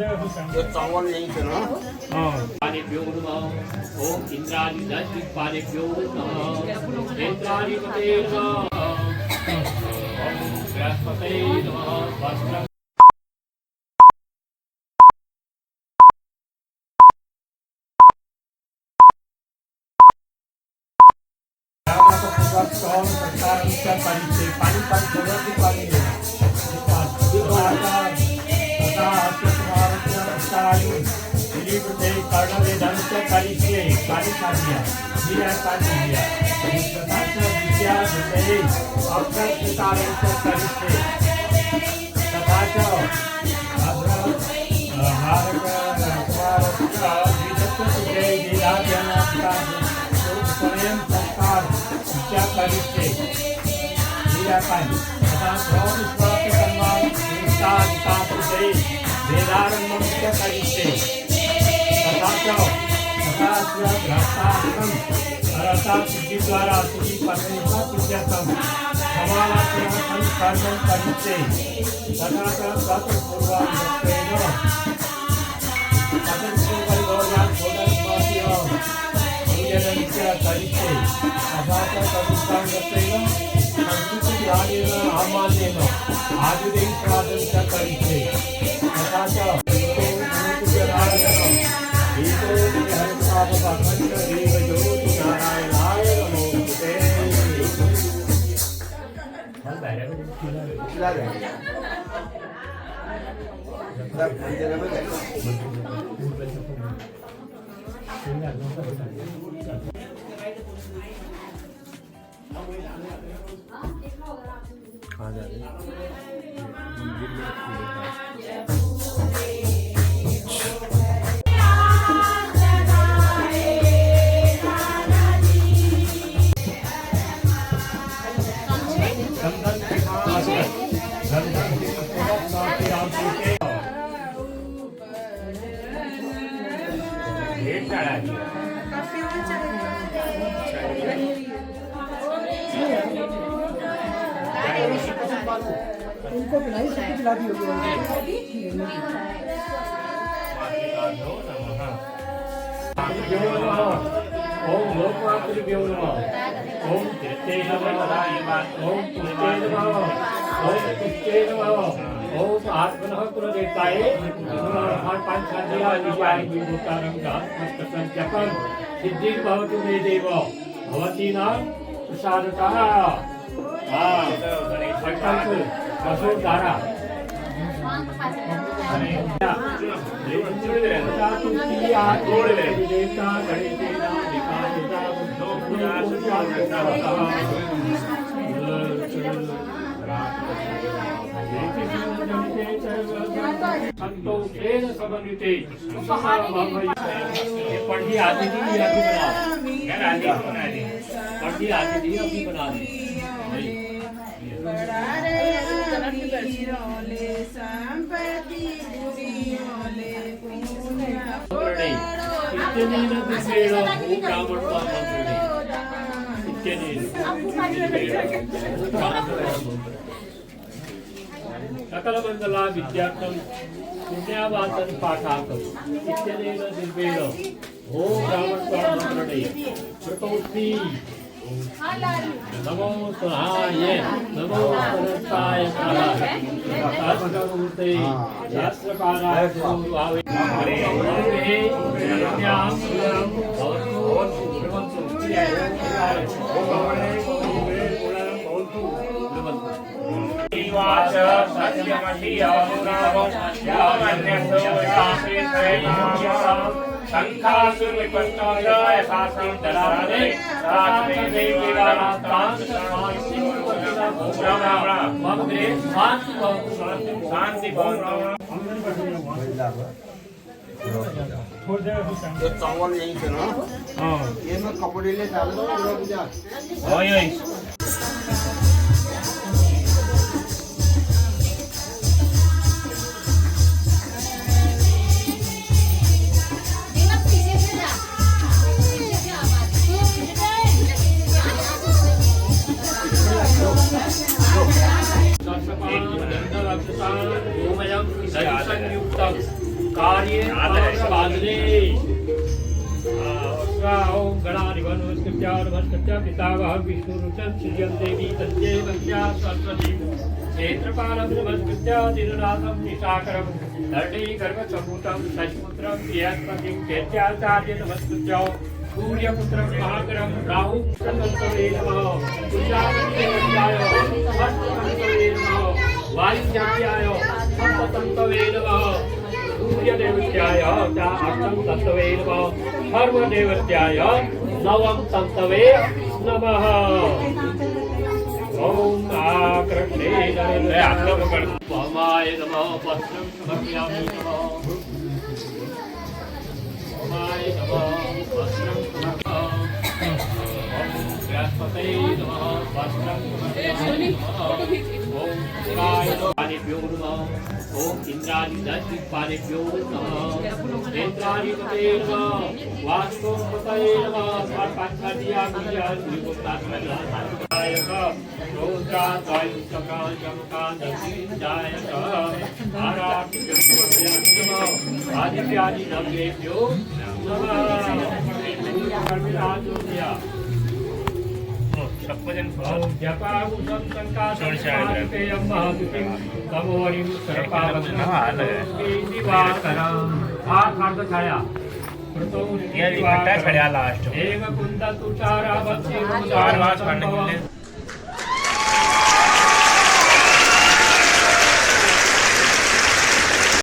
ये चावल यहीं से ना पानेभ्यो नमः ओम इंद्रादिपानेभ्यो नमः इंद्रादिपते नमः ओम बृहस्पते नमः वस्त्र उनको पिलाई सबको पिला दी ओम लोकमातृभ्यो नमः ओम तिष्ठे नमः ओम पुष्टे नमः ओम पुष्टे नमः ओम आत्मनः कुलदेवताय नमः पंचाधिया विजयाय विभूतारं दासमस्तसंजपं सिद्धिं भवतु मे देव भवतीनां प्रसादतः संकल्प वसुधारा संतोषेण समन्विते पढ़ी आदि दी अभी बना दी पढ़ी आदि दी अभी बना दी सकल मंगला विद्यार्थम पुण्यावाचन पाठाकम इत्यनेन दिव्येन ओम ब्राह्मणस्वामन्त्रणै कृतोस्ति नमो सुहाय नमो सरस्ताय शास्त्रमूर्ते शास्त्रकाराय भावे संखासुर विपत्तोय शासनं दरारे रात्रे देवीरातां राम मंदिरे शांति भवन ये चावल यहीं से ना ये मैं कपड़े ले डाल दो पूजा संयुक्त कार्ये बादले ओम गणाधिपं नमस्कृत्य नमस्कृत्य पितामह विष्णुरुचं श्रियं देवी तस्यै वन्द्या सरस्वती क्षेत्रपालं नमस्कृत्य दिनरातं निशाकरं धरणी गर्भसम्भूतं शशिपुत्रं प्रियस्पतिं चैत्याचार्य नमस्कृत्य सूर्यपुत्रं महाकरं राहुपुत्रतन्तवे नमः कुजावतीदेव्याय हस्ततन्तवे नमः वायुजात्याय सप्ततन्तवे नमः सूर्यदेवत्याय चाष्टं तन्तवे नमः सर्वदेवत्याय नवं तन्तवे नमः ओम आकृष्णे नमः वामाय नमः वस्त्रं समर्पयामि नमः वामाय नमः वस्त्रं समर्पयामि ओम बृहस्पतये नमः वस्त्रं समर्पयामि नमः ओम शिवाय नमः ओम इंद्रादिदशदिक्पालेभ्यो नमः नेत्राधिपतये नमः वास्तुपतये नमः आदित्यादिनव्येभ्यो नमः जपाकुशं संकाशं महादुतिं तमोरिं सर्पावतं दिवाकरं आखार्द छाया ये इकट्ठा छड़िया लास्ट एव कुंद तुषारा बच्चे चार बार पढ़ने के लिए